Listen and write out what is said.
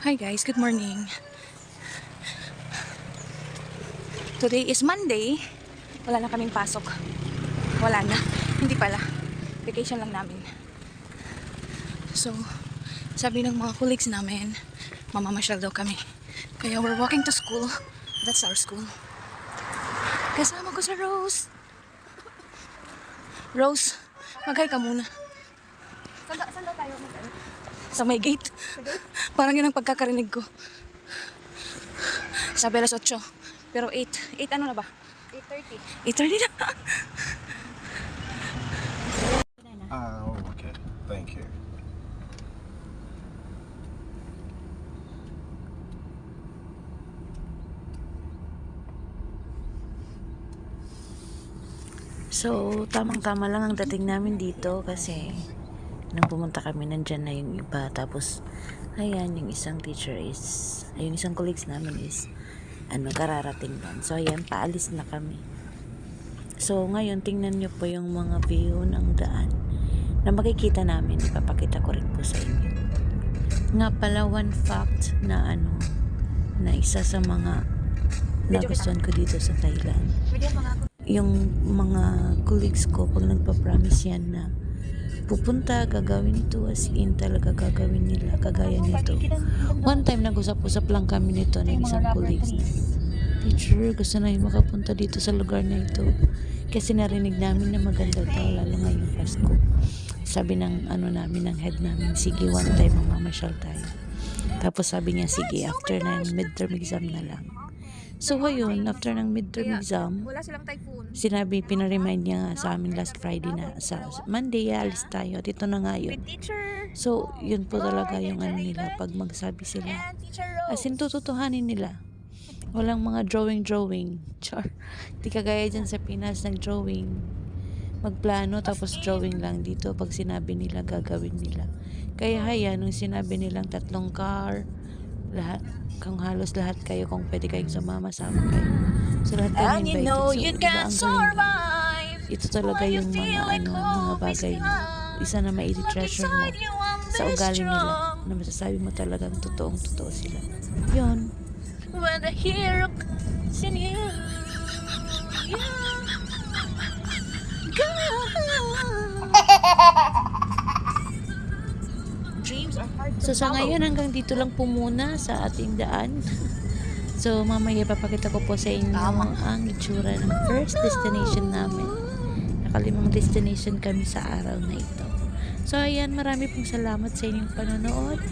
Hi guys, good morning. Today is Monday. Wala na kaming pasok. Wala na. Hindi pala. Vacation lang namin. So, sabi ng mga colleagues namin, mamamasyal daw kami. Kaya we're walking to school. That's our school. Kasama ko sa Rose. Rose, mag-hi ka muna. Saan daw tayo mag-ano? Sa may gate. Parang yun ang pagkakarinig ko. Sabi alas 8. Pero 8 ano na ba? 8:30. 8:30 na. Oh, okay. Thank you. So, tamang-tama lang ang dating namin dito kasi nung pumunta kami, nandyan na yung iba. Tapos, ayan, yung isang teacher is, yung isang colleagues namin is, kararating lang. So, ayan, paalis na kami. So, ngayon, tingnan nyo po yung mga view ng daan na makikita namin. Ipapakita ko rin po sa inyo. Nga pala, one fact na na isa sa mga nagustuhan ko dito sa Thailand. Yung mga colleagues ko, pag nagpa-promise yan na pupunta, gagawin ito, as in talaga gagawin nila, kagaya nito. One time, nag-usap-usap lang kami nito ng isang colleagues na, teacher, gusto na yung makapunta dito sa lugar na ito. Kasi narinig namin na maganda daw, lalo ngayong Pasko. Sabi ng namin, ng head namin, sige, one time mamamasyal tayo. Tapos sabi niya, sige, after ng midterm exam na lang. So, ayun, after ng midterm exam, Wala silang typhoon. sinabi, pinaremind niya nga sa amin last Friday na sa Monday, alis tayo. At ito na nga yun. Teacher. So, yun po talaga yung nila, pag magsabi sila. And Teacher Rose. As in, tututuhanin nila. Walang mga drawing. Char. Di kagaya dyan sa Pinas, nag-drawing. Magplano, tapos drawing lang dito. Pag sinabi nila, gagawin nila. Kaya haya, nung sinabi nilang 3 car, lahat, kung halos lahat kayo, kung pwede kayong sumama kayo. So, lahat kayo And you invited. know So, you iba can ang galing. survive. Ito talaga yung mga bagay na isa na mai-treasure mo sa ugali nila, na masasabi mo talagang totoong-totoo sila. Yun. When the hero comes in you. Dreams are hard to So, sa ngayon, hanggang dito lang po muna sa ating daan. So, mamaya papakita ko po sa inyo ang itsura ng first destination namin. Nakalimang destination kami sa araw na ito. So, ayan, marami pong salamat sa inyong panonood.